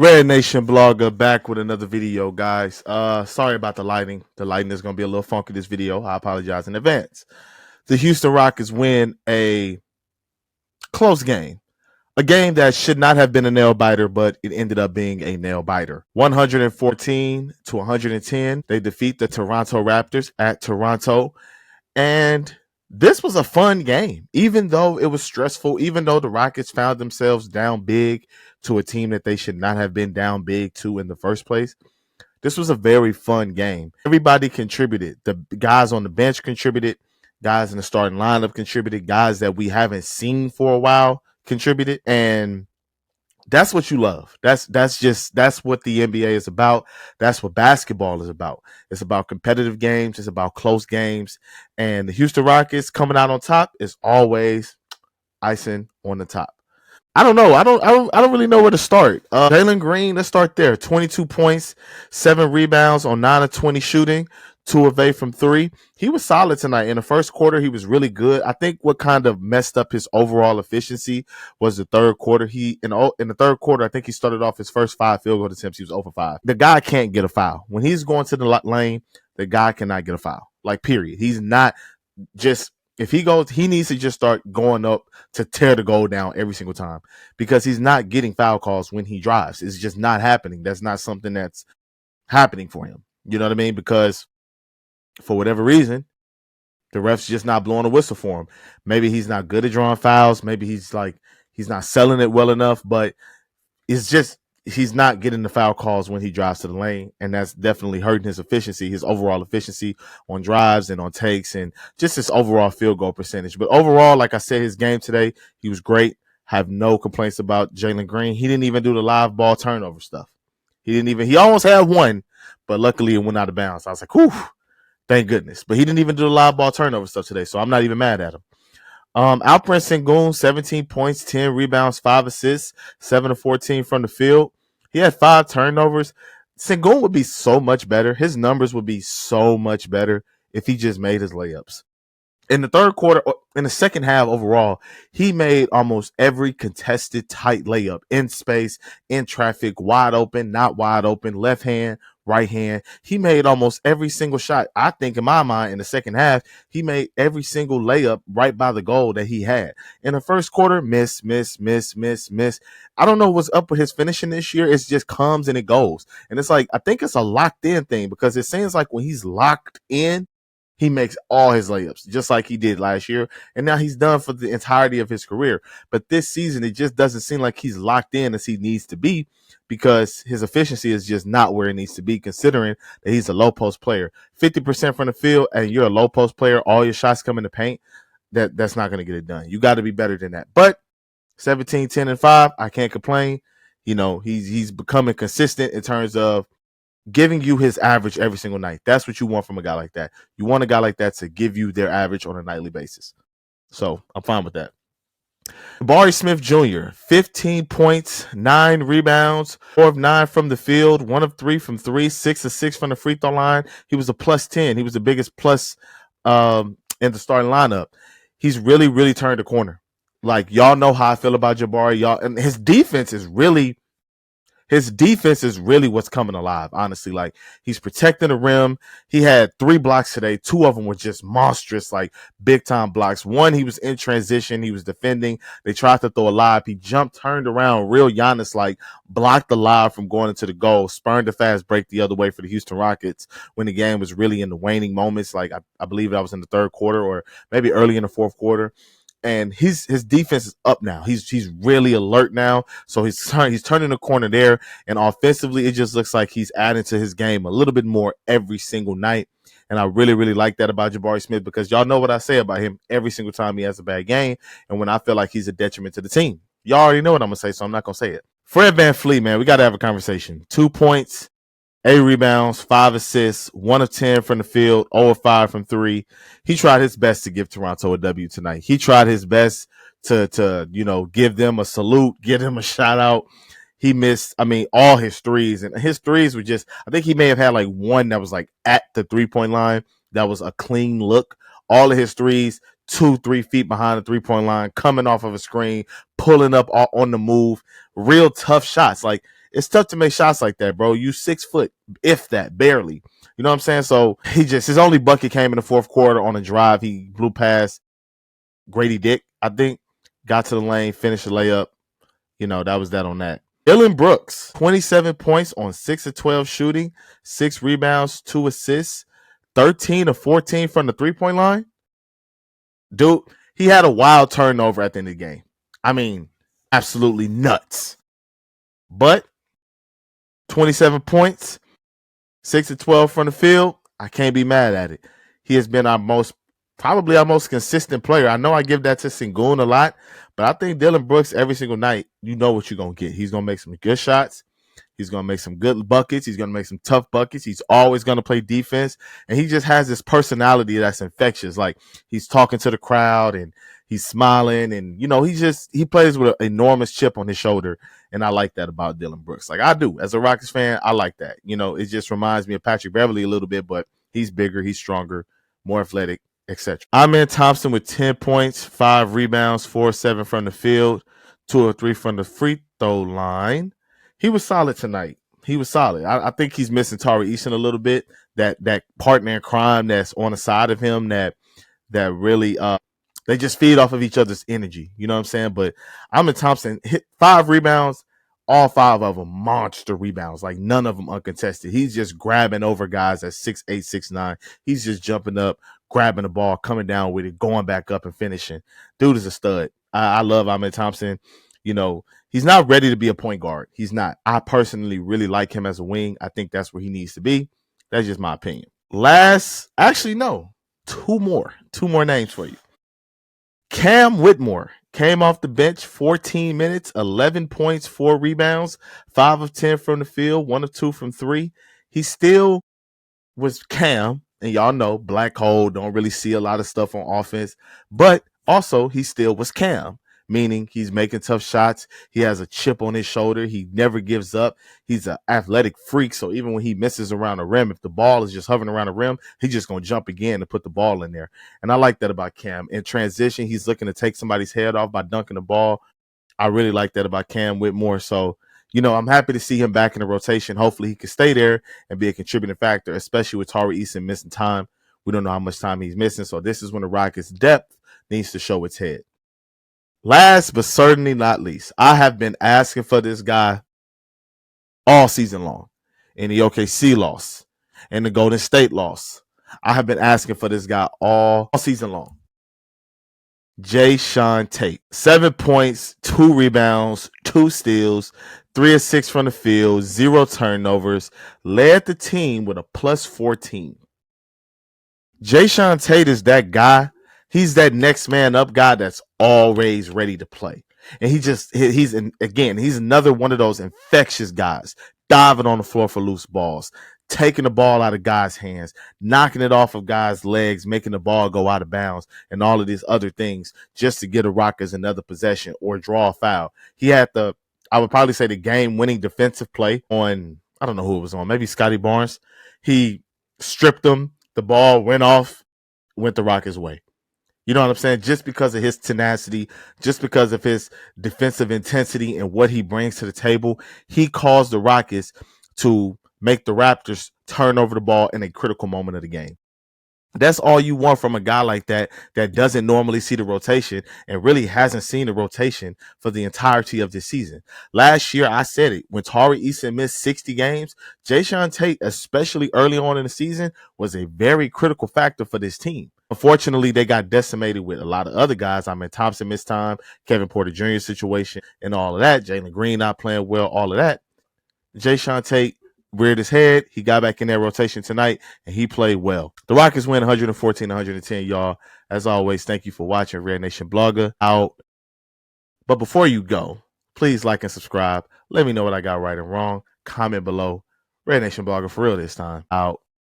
RedNationBlogga back with another video, guys. Sorry about the lighting. The lighting is going to be a little funky this video. I apologize in advance. The Houston Rockets win a close game. A game that should not have been a nail biter, but it ended up being a nail biter. 114 to 110. They defeat the Toronto Raptors at Toronto. And this was a fun game, even though it was stressful, even though the Rockets found themselves down big to a team that they should not have been down big to in the first place. This was a very fun game. Everybody contributed. The guys on the bench contributed. Guys in the starting lineup contributed. Guys that we haven't seen for a while contributed. And that's what you love. That's what the NBA is about. That's what basketball is about. It's about competitive games. It's about close games. And the Houston Rockets coming out on top is always icing on the top. I don't know. I don't really know where to start. Jalen Green, let's start there. 22 points, 7 rebounds on 9 of 20 shooting, 2 of 8 from 3. He was solid tonight. In the first quarter, he was really good. I think what kind of messed up his overall efficiency was the third quarter. In the third quarter, I think he started off his first 5 field goal attempts. He was 0 for 5. The guy can't get a foul. When he's going to the lane, the guy cannot get a foul. Like, period. He's not just... If he goes, he needs to just start going up to tear the goal down every single time, because he's not getting foul calls when he drives. It's just not happening. That's not something that's happening for him. You know what I mean? Because for whatever reason, the ref's just not blowing a whistle for him. Maybe he's not good at drawing fouls. Maybe he's not selling it well enough, but it's just, he's not getting the foul calls when he drives to the lane, and that's definitely hurting his efficiency, his overall efficiency on drives and on takes, and just his overall field goal percentage. But overall, like I said, his game today, he was great. Have no complaints about Jalen Green. He didn't even do the live ball turnover stuff. He almost had one, but luckily it went out of bounds. I was like, whew, thank goodness. But he didn't even do the live ball turnover stuff today, so I'm not even mad at him. Alperen Sengun, 17 points, 10 rebounds, 5 assists, 7 of 14 from the field. He had 5 turnovers. Sengun would be so much better. His numbers would be so much better if he just made his layups. In the third quarter, in the second half overall, he made almost every contested tight layup in space, in traffic, wide open, not wide open, left hand, right hand. He made almost every single shot. I think in my mind, in the second half, he made every single layup right by the goal that he had. In the first quarter, miss. I don't know what's up with his finishing this year. It just comes and it goes. And it's like, I think it's a locked in thing, because it seems like when he's locked in, he makes all his layups, just like he did last year. And now he's done for the entirety of his career. But this season, it just doesn't seem like he's locked in as he needs to be, because his efficiency is just not where it needs to be, considering that he's a low post player. 50% from the field, and you're a low post player, all your shots come in the paint, that's not going to get it done. You got to be better than that. But 17, 10, and 5, I can't complain. You know, he's becoming consistent in terms of giving you his average every single night. That's what you want from a guy like that. You want a guy like that to give you their average on a nightly basis. So I'm fine with that. Jabari Smith Jr., 15 points, 9 rebounds, 4 of 9 from the field, 1 of 3 from 3, 6 of 6 from the free throw line. He was a plus 10. He was the biggest plus in the starting lineup. He's really, really turned the corner. Like, y'all know how I feel about Jabari. And his defense is really what's coming alive, honestly. Like, he's protecting the rim. He had 3 blocks today. 2 of them were just monstrous, like big-time blocks. One, he was in transition. He was defending. They tried to throw a lob. He jumped, turned around, real Giannis-like, blocked the lob from going into the goal, spurned a fast break the other way for the Houston Rockets when the game was really in the waning moments. Like, I believe that was in the third quarter or maybe early in the fourth quarter. And his defense is up now. He's really alert now. So he's turning the corner there. And offensively, it just looks like he's adding to his game a little bit more every single night. And I really, really like that about Jabari Smith, because y'all know what I say about him every single time he has a bad game, and when I feel like he's a detriment to the team. Y'all already know what I'm going to say, so I'm not going to say it. Fred VanVleet, man, we got to have a conversation. 2 points, 8 rebounds, 5 assists, 1 of 10 from the field, 0 of 5 from 3. He tried his best to give Toronto a W tonight. He tried his best to give them a salute, give them a shout out. He missed, all his threes. And his threes were just, I think he may have had like one that was like at the 3-point line. That was a clean look. All of his threes, 2-3 feet behind the 3-point line, coming off of a screen, pulling up on the move. Real tough shots. Like, it's tough to make shots like that, bro. You 6 foot, if that, barely. You know what I'm saying? So his only bucket came in the fourth quarter on a drive. He blew past Grady Dick, I think, got to the lane, finished the layup. That was that on that. Dillon Brooks, 27 points on 6 of 12 shooting, 6 rebounds, 2 assists, 13 of 14 from the 3-point line. Dude, he had a wild turnover at the end of the game. I mean, absolutely nuts. But 27 points, 6 of 12 from the field, I can't be mad at it. He has been probably our most consistent player. I know I give that to Sengun a lot, but I think Dillon Brooks, every single night, you know what you're going to get. He's going to make some good shots. He's going to make some good buckets. He's going to make some tough buckets. He's always going to play defense. And he just has this personality that's infectious. Like, he's talking to the crowd and he's smiling. And, he plays with an enormous chip on his shoulder. And I like that about Dillon Brooks. Like, I do. As a Rockets fan, I like that. It just reminds me of Patrick Beverley a little bit, but he's bigger, he's stronger, more athletic, etc. Aman Thompson with 10 points, 5 rebounds, 4-7 from the field, 2 or 3 from the free throw line. He was solid tonight. He was solid. I think he's missing Tari Eason a little bit. That partner in crime that's on the side of him that really they just feed off of each other's energy. You know what I'm saying? But Aman Thompson hit 5 rebounds, all 5 of them monster rebounds. Like, none of them uncontested. He's just grabbing over guys at 6'8", 6'9". He's just jumping up, grabbing the ball, coming down with it, going back up and finishing. Dude is a stud. I love Aman Thompson. He's not ready to be a point guard. He's not. I personally really like him as a wing. I think that's where he needs to be. That's just my opinion. Actually, no. Two more names for you. Cam Whitmore came off the bench, 14 minutes, 11 points, 4 rebounds, 5 of 10 from the field, 1 of 2 from 3. He still was Cam, and y'all know, black hole, don't really see a lot of stuff on offense, but also he still was Cam, meaning he's making tough shots. He has a chip on his shoulder. He never gives up. He's an athletic freak, so even when he misses around the rim, if the ball is just hovering around the rim, he's just going to jump again and put the ball in there. And I like that about Cam. In transition, he's looking to take somebody's head off by dunking the ball. I really like that about Cam Whitmore. So, I'm happy to see him back in the rotation. Hopefully he can stay there and be a contributing factor, especially with Tari Eason missing time. We don't know how much time he's missing, so this is when the Rockets' depth needs to show its head. Last but certainly not least, I have been asking for this guy all season long. In the OKC loss, in the Golden State loss, I have been asking for this guy all season long. Jae'Sean Tate, 7 points, 2 rebounds, 2 steals, 3 of 6 from the field, 0 turnovers, led the team with a plus 14. Jae'Sean Tate is that guy. He's that next man up guy that's always ready to play. And he's another one of those infectious guys, diving on the floor for loose balls, taking the ball out of guys' hands, knocking it off of guys' legs, making the ball go out of bounds, and all of these other things just to get a Rockets another possession or draw a foul. He had I would probably say the game-winning defensive play on, I don't know who it was on, maybe Scotty Barnes. He stripped him. The ball went off, went the Rockets' way. You know what I'm saying? Just because of his tenacity, just because of his defensive intensity and what he brings to the table, he caused the Rockets to make the Raptors turn over the ball in a critical moment of the game. That's all you want from a guy like that doesn't normally see the rotation and really hasn't seen the rotation for the entirety of this season. Last year, I said it, when Tari Eason missed 60 games, Jae'Sean Tate, especially early on in the season, was a very critical factor for this team. Unfortunately, they got decimated with a lot of other guys. Aman Thompson missed time, Kevin Porter Jr. situation, and all of that. Jalen Green not playing well, all of that. Jae'Sean Tate reared his head. He got back in that rotation tonight, and he played well. The Rockets win 114-110, y'all. As always, thank you for watching Red Nation Blogga out. But before you go, please like and subscribe. Let me know what I got right and wrong. Comment below. Red Nation Blogga for real this time. Out.